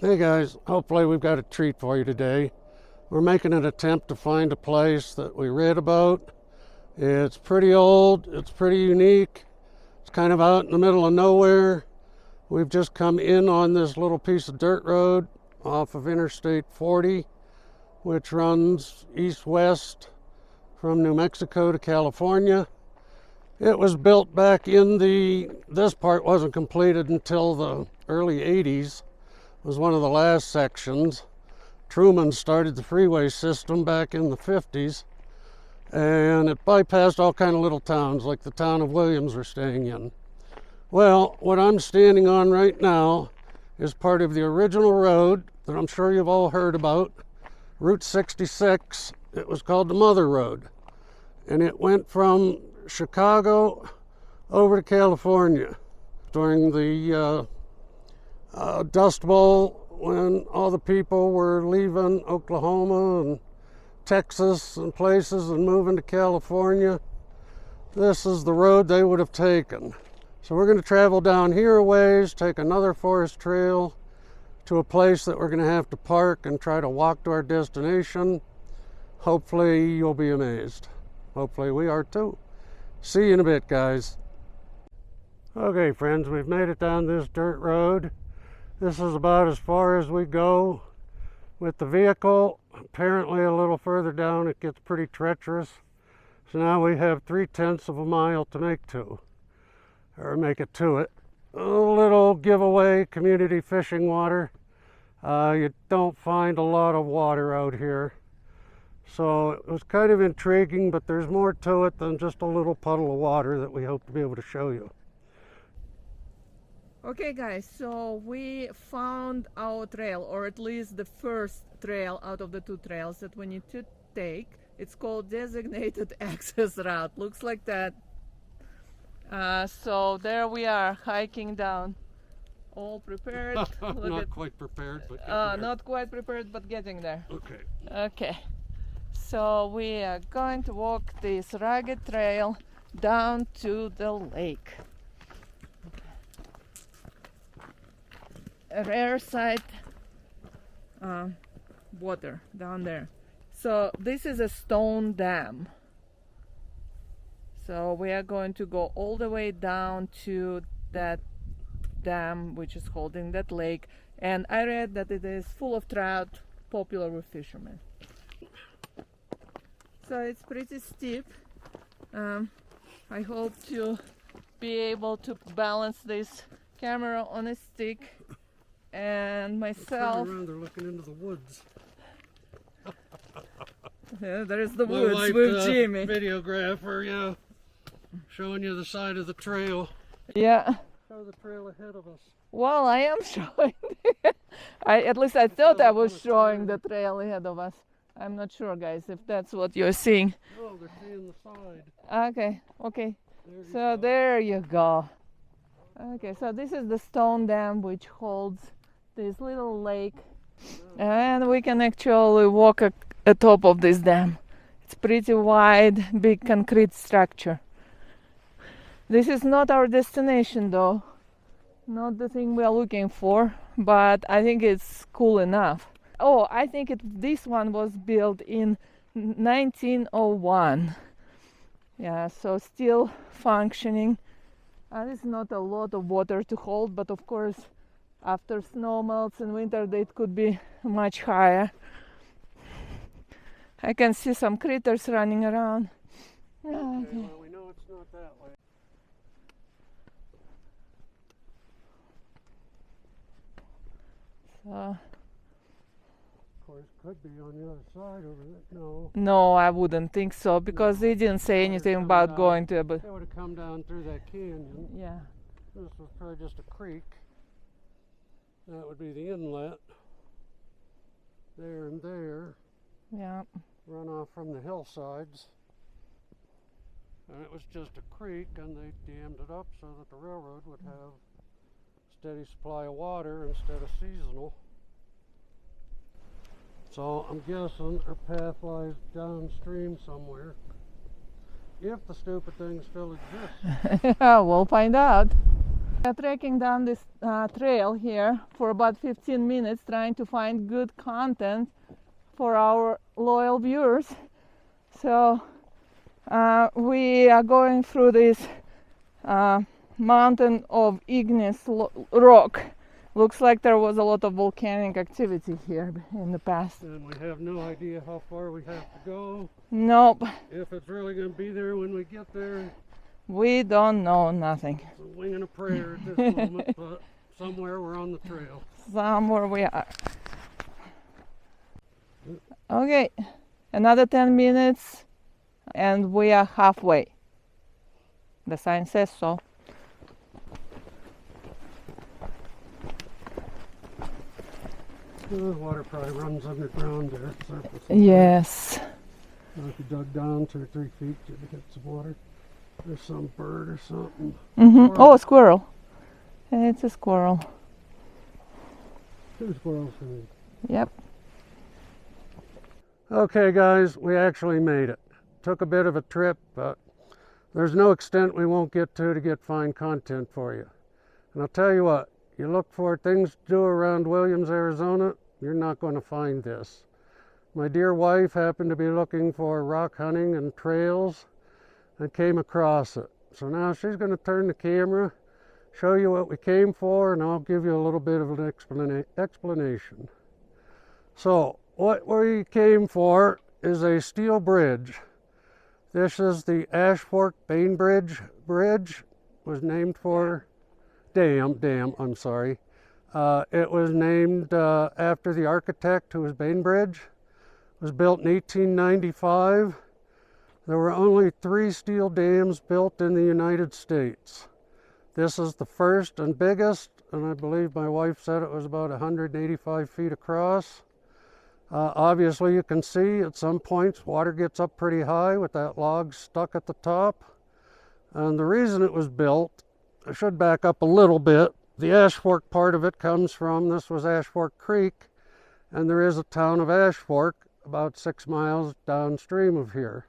Hey guys, hopefully we've got a treat for you today. We're making an attempt to find a place that we read about. It's pretty old, it's pretty unique, it's kind of out in the middle of nowhere. We've just come in on this little piece of dirt road off of Interstate 40, which runs east-west from New Mexico to California. It was built back in this part wasn't completed until the early 80s. It was one of the last sections. Truman started the freeway system back in the 50s, and it bypassed all kind of little towns like the town of Williams we're staying in. Well, what I'm standing on right now is part of the original road that I'm sure you've all heard about, Route 66. It was called the Mother Road, and it went from Chicago over to California during the Dust Bowl, when all the people were leaving Oklahoma and Texas and places and moving to California. This is the road they would have taken. So we're going to travel down here a ways, take another forest trail to a place that we're going to have to park and try to walk to our destination. Hopefully you'll be amazed. Hopefully we are too. See you in a bit, guys. Okay, friends, we've made it down this dirt road. This is about as far as we go with the vehicle. Apparently a little further down it gets pretty treacherous. So now we have 3/10 of a mile to make it to it. A little giveaway, community fishing water. You don't find a lot of water out here. So it was kind of intriguing, but there's more to it than just a little puddle of water that we hope to be able to show you. Okay guys, so we found our trail, or at least the first trail out of the two trails that we need to take. It's called Designated Access Route. Looks like that. So there we are, hiking down. All prepared. Not quite prepared, but not quite prepared, but getting there. Okay. Okay. So we are going to walk this rugged trail down to the lake. A rare sight water down there. So this is a stone dam. So we are going to go all the way down to that dam which is holding that lake, and I read that it is full of trout, popular with fishermen. So it's pretty steep. I hope to be able to balance this camera on a stick and myself. Turn around, they're looking into the woods. Yeah, there's the My woods wife, with Jimmy. Videographer, yeah, showing you the side of the trail. Yeah. Show the trail ahead of us. Well, I am showing. At least I thought I was showing the trail ahead of us. I'm not sure, guys, if that's what you're seeing. Oh, they're seeing the side. Okay. So there you go. Okay, so this is the stone dam which holds this little lake, and we can actually walk atop of this dam. It's pretty wide, big concrete structure. This is not our destination though, not the thing we are looking for, but I think it's cool enough. Oh, I think this one was built in 1901. Yeah, so still functioning. There's not a lot of water to hold, but of course after snow melts in winter it could be much higher. I can see some critters running around. Okay, well, we know it's not that way. So, of course, could be on the other side over there. no, I wouldn't think so, because they didn't say anything about going to a... They would have come down through that canyon. Yeah. This was probably just a creek. That would be the inlet. There and there. Yeah. Runoff from the hillsides. And it was just a creek, and they dammed it up so that the railroad would have steady supply of water instead of seasonal. So I'm guessing our path lies downstream somewhere. If the stupid thing still exists. We'll find out. We are trekking down this trail here for about 15 minutes trying to find good content for our loyal viewers. So we are going through this mountain of igneous rock. Looks like there was a lot of volcanic activity here in the past. And we have no idea how far we have to go. Nope. If it's really going to be there when we get there. We don't know nothing. It's a wing and a prayer at this moment, but somewhere we're on the trail. Somewhere we are. Okay, another 10 minutes and we are halfway. The sign says so. The water probably runs underground there. Surface. Yes. If you dug down 2 or 3 feet, you'd hit some water. There's some bird or something. Mm-hmm. Oh, a squirrel. It's a squirrel. 2 squirrels for me. Yep. Okay guys, we actually made it. Took a bit of a trip, but there's no extent we won't get to get fine content for you. And I'll tell you what, you look for things to do around Williams, Arizona, you're not going to find this. My dear wife happened to be looking for rock hunting and trails and came across it. So now she's going to turn the camera, show you what we came for, and I'll give you a little bit of an explanation. So what we came for is a steel bridge. This is the Ash Fork Bainbridge Bridge. Was named for I'm sorry. It was named after the architect who was Bainbridge. It was built in 1895. There were only 3 steel dams built in the United States. This is the first and biggest, and I believe my wife said it was about 185 feet across. Obviously you can see at some points water gets up pretty high with that log stuck at the top. And the reason it was built, I should back up a little bit. The Ash Fork part of it comes from, this was Ash Fork Creek, and there is a town of Ash Fork about 6 miles downstream of here.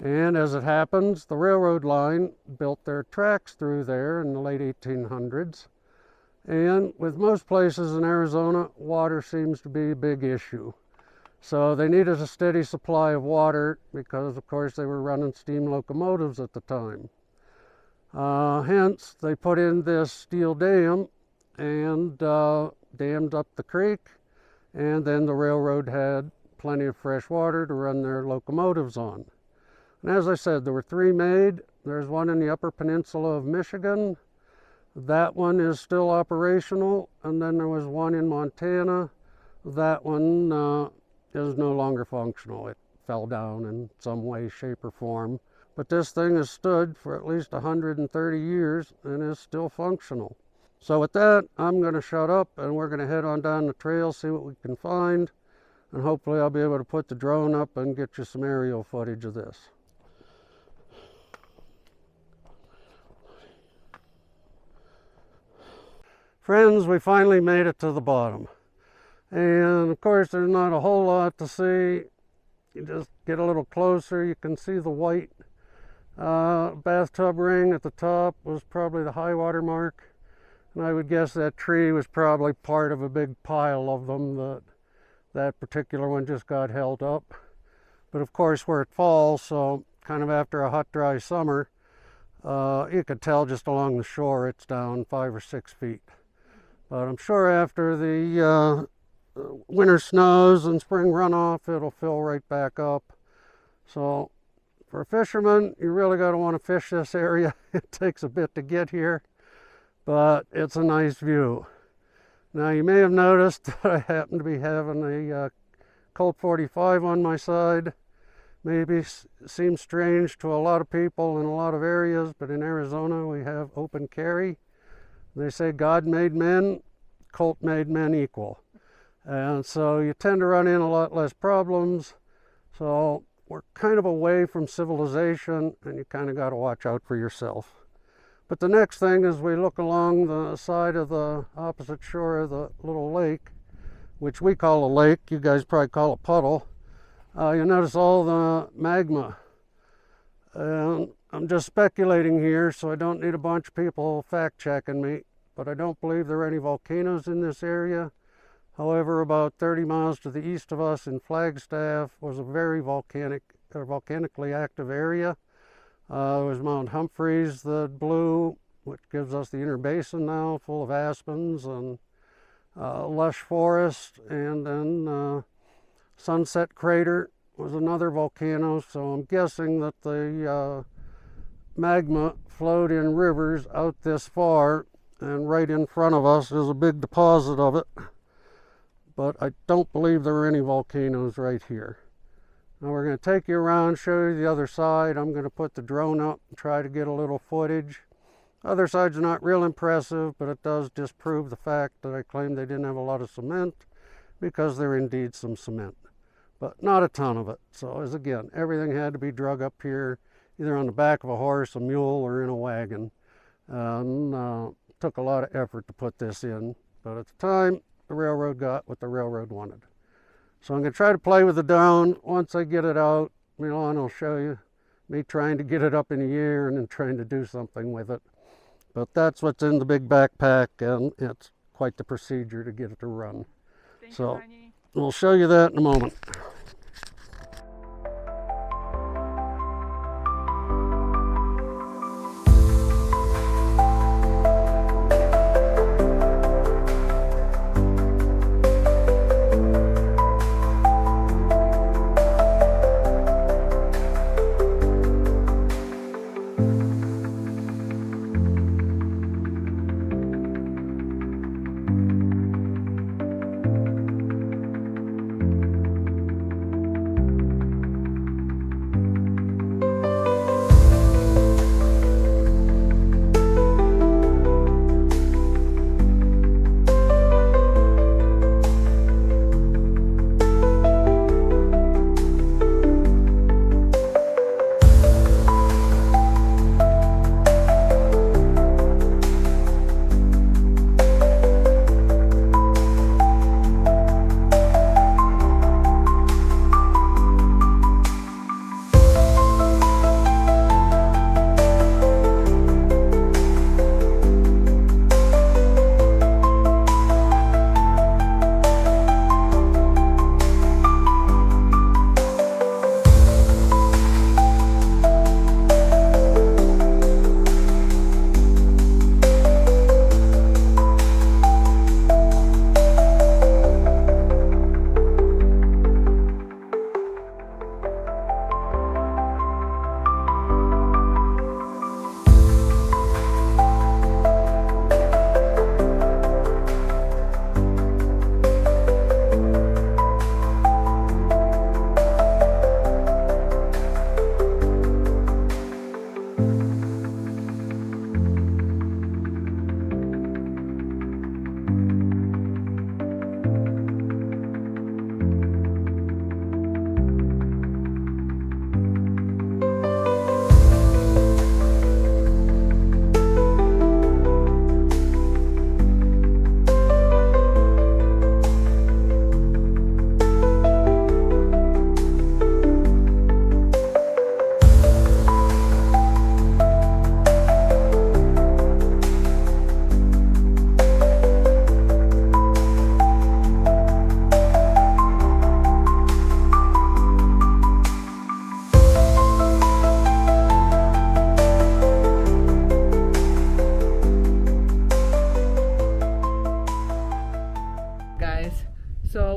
And as it happens, the railroad line built their tracks through there in the late 1800s. And with most places in Arizona, water seems to be a big issue. So they needed a steady supply of water because, of course, they were running steam locomotives at the time. Hence, they put in this steel dam and dammed up the creek, and then the railroad had plenty of fresh water to run their locomotives on. And as I said, there were 3 made. There's one in the Upper Peninsula of Michigan. That one is still operational, and then there was one in Montana. That one is no longer functional. It fell down in some way, shape, or form. But this thing has stood for at least 130 years and is still functional. So with that, I'm going to shut up and we're going to head on down the trail, see what we can find, and hopefully I'll be able to put the drone up and get you some aerial footage of this. Friends, we finally made it to the bottom. And of course there's not a whole lot to see. You just get a little closer, you can see the white bathtub ring at the top was probably the high water mark. And I would guess that tree was probably part of a big pile of them. That particular one just got held up. But of course where it falls, so kind of after a hot dry summer, you could tell just along the shore it's down 5 or 6 feet. But I'm sure after the winter snows and spring runoff, it'll fill right back up. So for a fisherman, you really got to want to fish this area. It takes a bit to get here, but it's a nice view. Now you may have noticed that I happen to be having a Colt 45 on my side. Maybe seems strange to a lot of people in a lot of areas, but in Arizona we have open carry. They say God made men, Colt made men equal. And so you tend to run in a lot less problems. So we're kind of away from civilization, and you kind of got to watch out for yourself. But the next thing is we look along the side of the opposite shore of the little lake, which we call a lake, you guys probably call a puddle. You'll notice all the magma. And I'm just speculating here, so I don't need a bunch of people fact checking me, but I don't believe there are any volcanoes in this area. However, about 30 miles to the east of us in Flagstaff was a very volcanically active area. There was Mount Humphreys that blew, which gives us the inner basin now, full of aspens and lush forest. And then Sunset Crater was another volcano, so I'm guessing that the magma flowed in rivers out this far, and right in front of us is a big deposit of it. But I don't believe there are any volcanoes right here. Now we're going to take you around, show you the other side. I'm going to put the drone up and try to get a little footage. Other side's not real impressive, but it does disprove the fact that I claimed they didn't have a lot of cement, because there indeed some cement, but not a ton of it. So as again, everything had to be drug up here, either on the back of a horse, a mule, or in a wagon. And took a lot of effort to put this in, but at the time, the railroad got what the railroad wanted. So I'm going to try to play with the drone. Once I get it out, Milan will show you me trying to get it up in the air and then trying to do something with it. But that's what's in the big backpack, and it's quite the procedure to get it to run. So we'll show you that in a moment.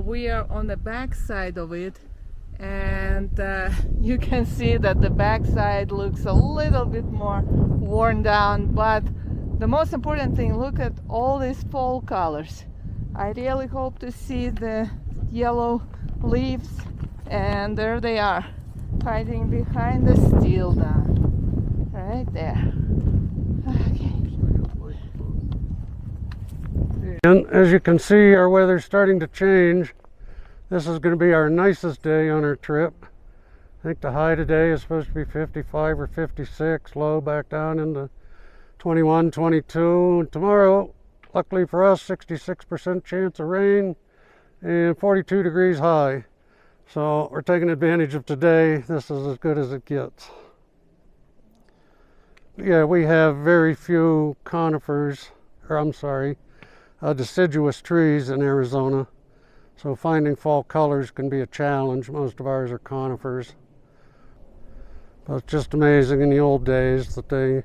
We are on the back side of it, and you can see that the back side looks a little bit more worn down, but the most important thing, look at all these fall colors. I really hope to see the yellow leaves, and there they are, hiding behind the steel down right there. Okay. And as you can see, our weather's starting to change. This is going to be our nicest day on our trip. I think the high today is supposed to be 55 or 56, low back down into 21, 22. And tomorrow, luckily for us, 66% chance of rain and 42 degrees high. So we're taking advantage of today. This is as good as it gets. Yeah, we have very few conifers, or I'm sorry, deciduous trees in Arizona. So finding fall colors can be a challenge. Most of ours are conifers. But it's just amazing in the old days that they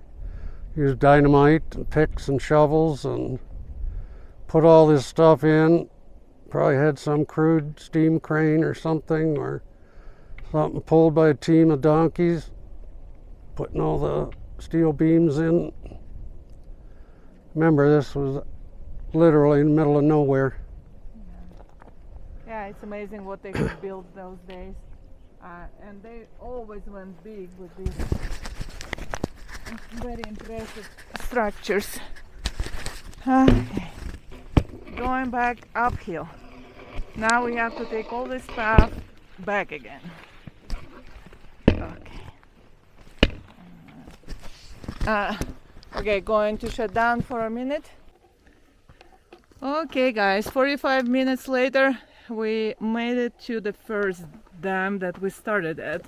used dynamite and picks and shovels and put all this stuff in. Probably had some crude steam crane or something, or something pulled by a team of donkeys, putting all the steel beams in. Remember, this was literally in the middle of nowhere. Yeah, it's amazing what they could build those days. And they always went big with these very impressive structures. Okay. Going back uphill. Now we have to take all this stuff back again. Okay. Okay, going to shut down for a minute. Okay guys, 45 minutes later we made it to the first dam that we started at.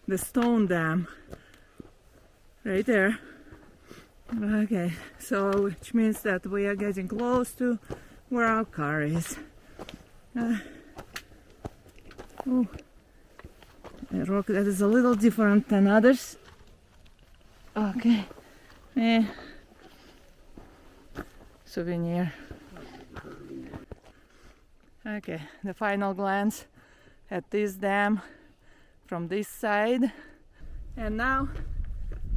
The stone dam. Right there. Okay, so which means that we are getting close to where our car is. A rock that is a little different than others. Okay. Souvenir. Okay, the final glance at this dam from this side. And now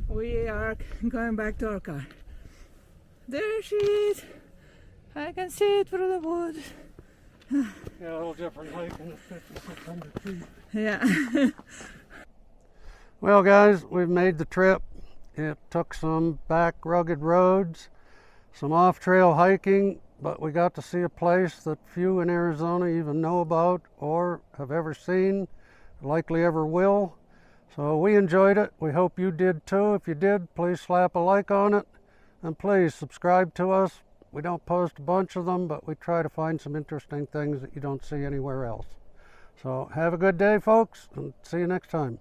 we are going back to our car. There she is. I can see it through the woods. Yeah, a little different hike in the 5,600 feet. Yeah. Well, guys, we've made the trip. It took some back rugged roads, some off-trail hiking, but we got to see a place that few in Arizona even know about or have ever seen, likely ever will. So we enjoyed it. We hope you did too. If you did, please slap a like on it, and please subscribe to us. We don't post a bunch of them, but we try to find some interesting things that you don't see anywhere else. So have a good day, folks, and see you next time.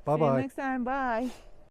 Bye-bye. See you next time. Bye.